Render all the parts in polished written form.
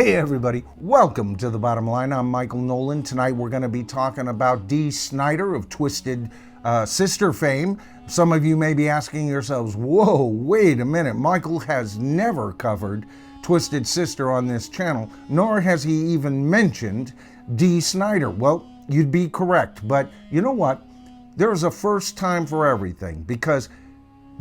Hey everybody, welcome to The Bottom Line. I'm Michael Nolan. Tonight we're going to be talking about Dee Snider of Twisted Sister fame. Some of you may be asking yourselves, whoa, wait a minute, Michael has never covered Twisted Sister on this channel, nor has he even mentioned Dee Snider. Well, you'd be correct, but you know what? There's a first time for everything, because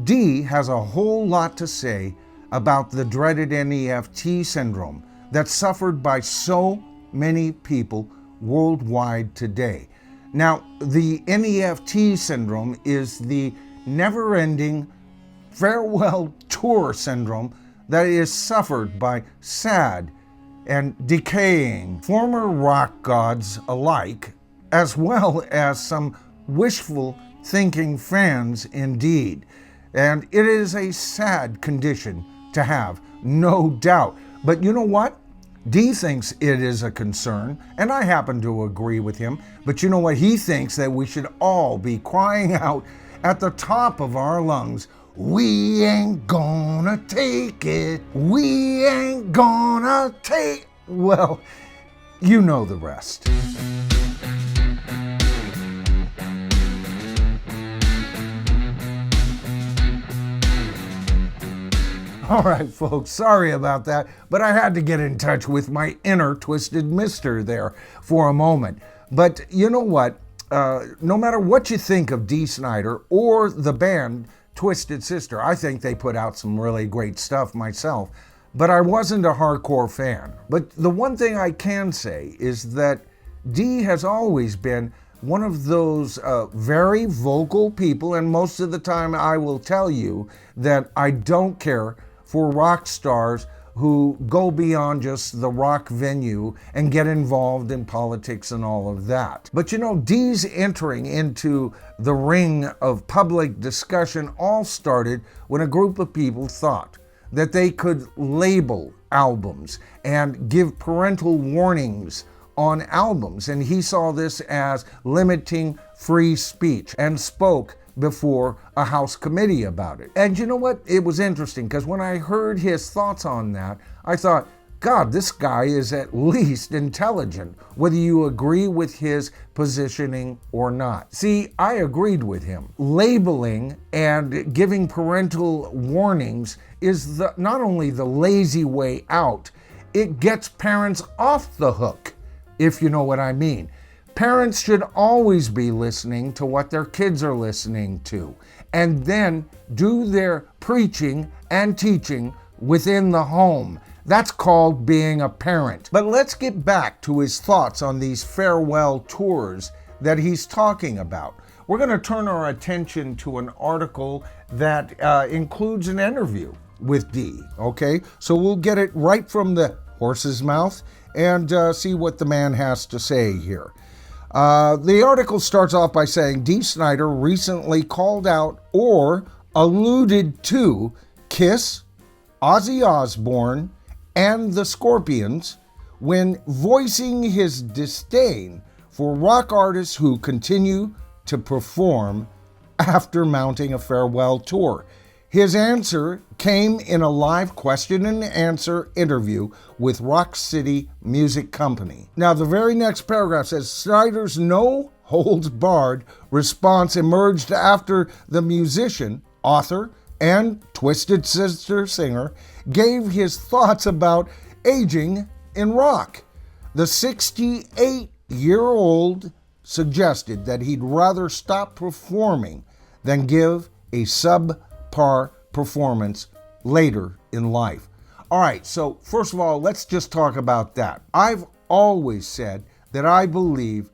Dee has a whole lot to say about the dreaded NEFT syndrome that's suffered by so many people worldwide today. Now, the NEFT syndrome is the NeverEnding-Farewell-Tour syndrome that is suffered by sad and decaying former rock gods alike, as well as some wishful thinking fans indeed. And it is a sad condition to have, no doubt. But you know what? Dee thinks it is a concern, and I happen to agree with him. But you know what? He thinks that we should all be crying out at the top of our lungs, "We ain't gonna take it. We ain't gonna take..." Well, you know the rest. All right, folks, sorry about that, but I had to get in touch with my inner Twisted Mister there for a moment. But you know what? No matter what you think of Dee Snider or the band Twisted Sister, I think they put out some really great stuff myself, but I wasn't a hardcore fan. But the one thing I can say is that Dee has always been one of those very vocal people, and most of the time I will tell you that I don't care for rock stars who go beyond just the rock venue and get involved in politics and all of that. But you know, Dee's entering into the ring of public discussion all started when a group of people thought that they could label albums and give parental warnings on albums, and he saw this as limiting free speech and spoke before a House committee about it. And you know what? It was interesting, because when I heard his thoughts on that, I thought, God, this guy is at least intelligent, whether you agree with his positioning or not. See, I agreed with him. Labeling and giving parental warnings is not only the lazy way out, it gets parents off the hook, if you know what I mean. Parents should always be listening to what their kids are listening to, and then do their preaching and teaching within the home. That's called being a parent. But let's get back to his thoughts on these farewell tours that he's talking about. We're going to turn our attention to an article that includes an interview with Dee, okay? So we'll get it right from the horse's mouth and see what the man has to say here. The article starts off by saying Dee Snider recently called out or alluded to KISS, Ozzy Osbourne, and the Scorpions when voicing his disdain for rock artists who continue to perform after mounting a farewell tour. His answer came in a live question and answer interview with Rock City Music Company. Now, the very next paragraph says, Snider's no-holds-barred response emerged after the musician, author, and Twisted Sister singer gave his thoughts about aging in rock. The 68-year-old suggested that he'd rather stop performing than give a subpar performance later in life. All right, so first of all, let's just talk about that. I've always said that I believe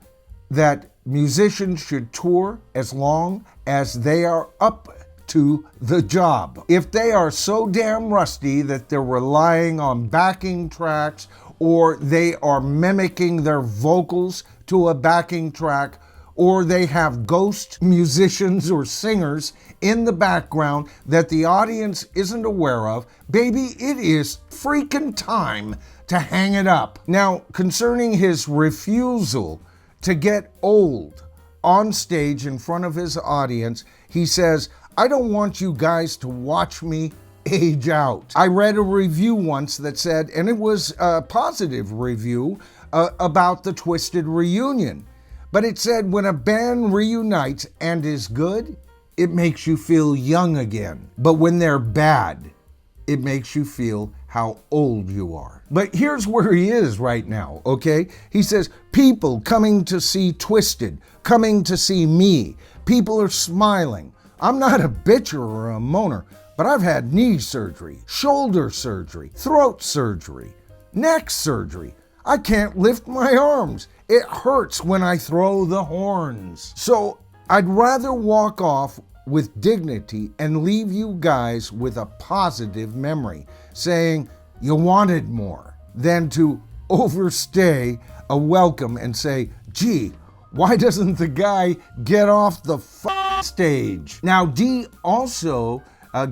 that musicians should tour as long as they are up to the job. If they are so damn rusty that they're relying on backing tracks, or they are mimicking their vocals to a backing track, or they have ghost musicians or singers in the background that the audience isn't aware of, baby, it is freaking time to hang it up. Now, concerning his refusal to get old on stage in front of his audience, he says, I don't want you guys to watch me age out. I read a review once that said, and it was a positive review about the Twisted reunion, but it said when a band reunites and is good, it makes you feel young again. But when they're bad, it makes you feel how old you are. But here's where he is right now, okay? He says, people coming to see Twisted, coming to see me. People are smiling. I'm not a bitcher or a moaner, but I've had knee surgery, shoulder surgery, throat surgery, neck surgery. I can't lift my arms. It hurts when I throw the horns. So I'd rather walk off with dignity and leave you guys with a positive memory, saying you wanted more, than to overstay a welcome and say, gee, why doesn't the guy get off the stage? Now, Dee also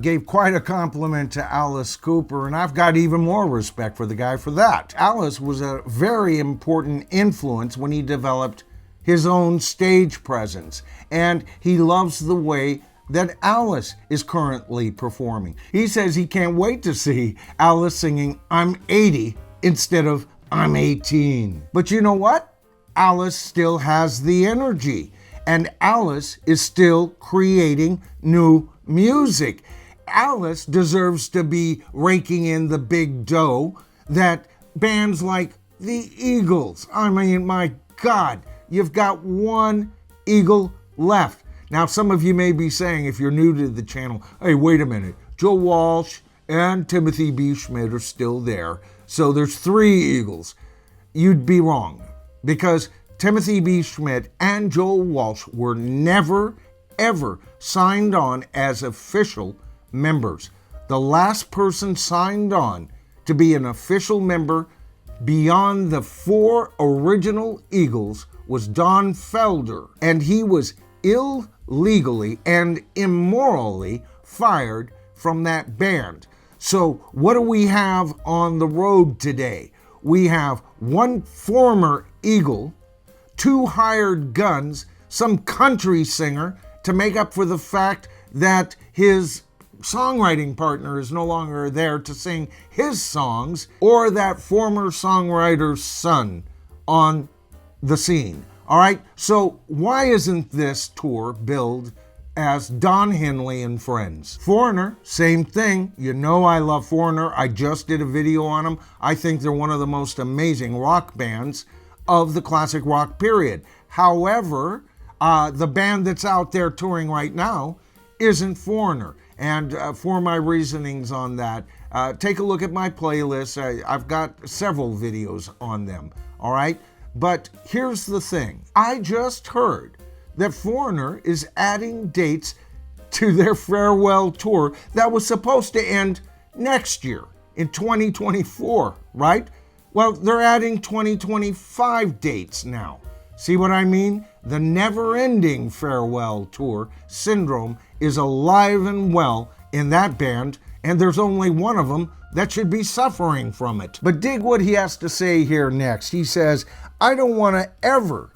gave quite a compliment to Alice Cooper, and I've got even more respect for the guy for that. Alice was a very important influence when he developed his own stage presence, and he loves the way that Alice is currently performing. He says he can't wait to see Alice singing I'm 80 instead of I'm 18. But you know what? Alice still has the energy, and Alice is still creating new music. Alice deserves to be raking in the big dough that bands like the Eagles, I mean, my God, you've got one Eagle left. Now, some of you may be saying, if you're new to the channel, hey, wait a minute, Joe Walsh and Timothy B. Schmidt are still there, so there's 3 Eagles. You'd be wrong, because Timothy B. Schmidt and Joe Walsh were never, ever signed on as official members. The last person signed on to be an official member beyond the 4 original Eagles was Don Felder, and he was illegally and immorally fired from that band. So what do we have on the road today? We have 1 former Eagle, 2 hired guns, some country singer to make up for the fact that his songwriting partner is no longer there to sing his songs, or that former songwriter's son on the scene. All right, so why isn't this tour billed as Don Henley and Friends? Foreigner, same thing. You know I love Foreigner. I just did a video on them. I think they're one of the most amazing rock bands of the classic rock period. However, the band that's out there touring right now isn't Foreigner. And for my reasonings on that, take a look at my playlist. I've got several videos on them, all right? But here's the thing. I just heard that Foreigner is adding dates to their farewell tour that was supposed to end next year in 2024, right? Well, they're adding 2025 dates now. See what I mean? The NeverEnding-Farewell-Tour syndrome is alive and well in that band, and there's only one of them that should be suffering from it. But dig what he has to say here next. He says, I don't want to ever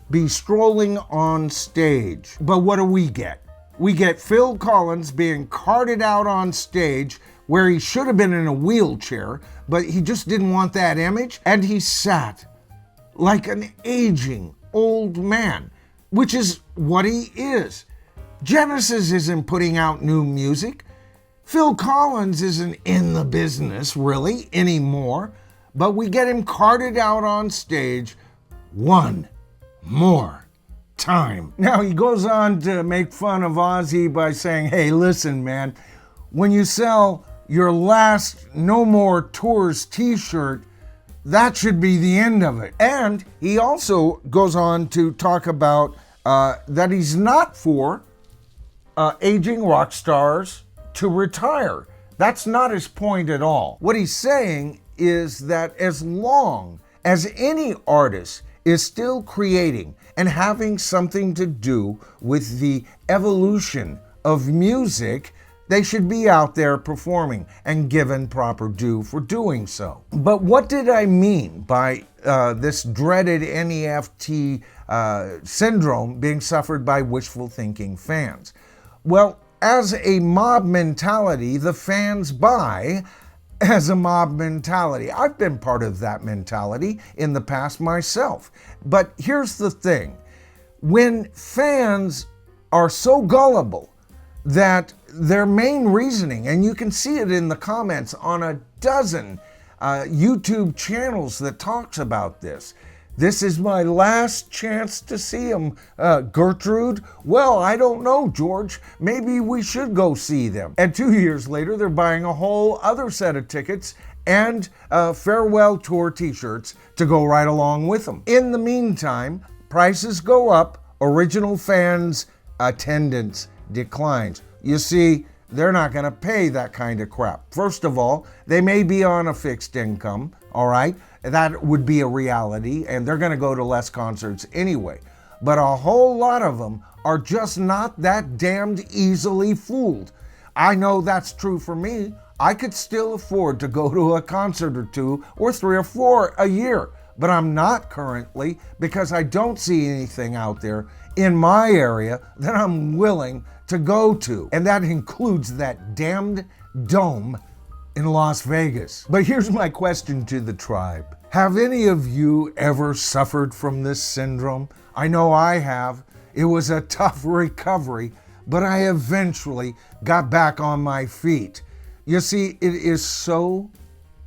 be strolling on stage. But what do we get? We get Phil Collins being carted out on stage where he should have been in a wheelchair, but he just didn't want that image, and he sat like an aging old man, which is what he is. Genesis isn't putting out new music. Phil Collins isn't in the business really anymore, but we get him carted out on stage one more time. Now he goes on to make fun of Ozzy by saying, hey, listen, man, when you sell your last No More Tours t-shirt, that should be the end of it. And he also goes on to talk about that he's not for aging rock stars to retire. That's not his point at all. What he's saying is that as long as any artist is still creating and having something to do with the evolution of music, they should be out there performing and given proper due for doing so. But what did I mean by this dreaded NEFT syndrome being suffered by wishful thinking fans? Well, as a mob mentality, the fans buy as a mob mentality. I've been part of that mentality in the past myself. But here's the thing. When fans are so gullible that their main reasoning, and you can see it in the comments on a dozen YouTube channels that talks about this. This is my last chance to see him, Gertrude. Well, I don't know, George. Maybe we should go see them. And 2 years later, they're buying a whole other set of tickets and farewell tour t-shirts to go right along with them. In the meantime, prices go up, original fans' attendance declines. You see, they're not going to pay that kind of crap. First of all, they may be on a fixed income, all right? That would be a reality, and they're going to go to less concerts anyway. But a whole lot of them are just not that damned easily fooled. I know that's true for me. I could still afford to go to a concert or two or 3 or 4 a year, but I'm not currently because I don't see anything out there in my area that I'm willing to go to. And that includes that damned dome in Las Vegas. But here's my question to the tribe. Have any of you ever suffered from this syndrome? I know I have. It was a tough recovery, but I eventually got back on my feet. You see, it is so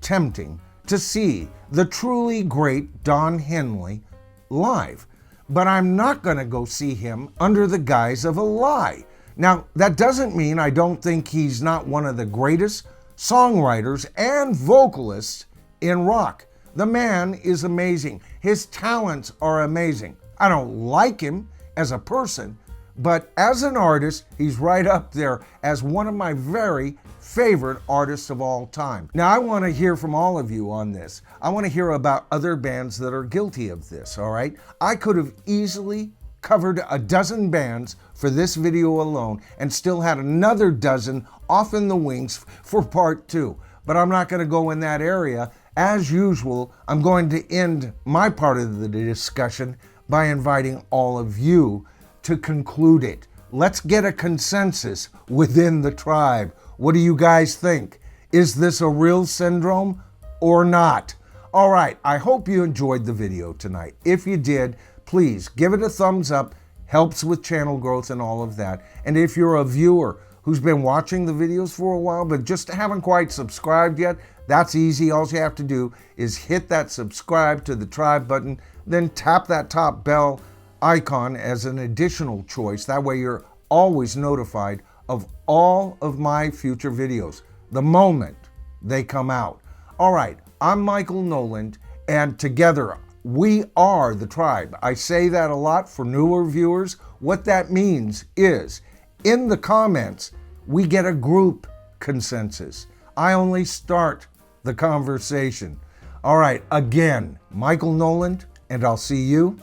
tempting to see the truly great Don Henley live, but I'm not going to go see him under the guise of a lie. Now, that doesn't mean I don't think he's not one of the greatest songwriters and vocalists in rock. The man is amazing. His talents are amazing. I don't like him as a person, but as an artist, he's right up there as one of my very favorite artists of all time. Now, I want to hear from all of you on this. I want to hear about other bands that are guilty of this, all right? I could have easily covered a dozen bands for this video alone and still had another dozen off in the wings for part 2. But I'm not going to go in that area. As usual, I'm going to end my part of the discussion by inviting all of you to conclude it. Let's get a consensus within the tribe. What do you guys think? Is this a real syndrome or not? All right, I hope you enjoyed the video tonight. If you did, please give it a thumbs up. Helps with channel growth and all of that. And if you're a viewer who's been watching the videos for a while but just haven't quite subscribed yet, that's easy. All you have to do is hit that subscribe to the tribe button, then tap that top bell icon as an additional choice. That way you're always notified of all of my future videos the moment they come out. All right, I'm Michael Noland, and together we are the tribe. I say that a lot for newer viewers. What that means is, in the comments, we get a group consensus. I only start the conversation. All right, again, Michael Noland, and I'll see you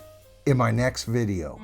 in my next video.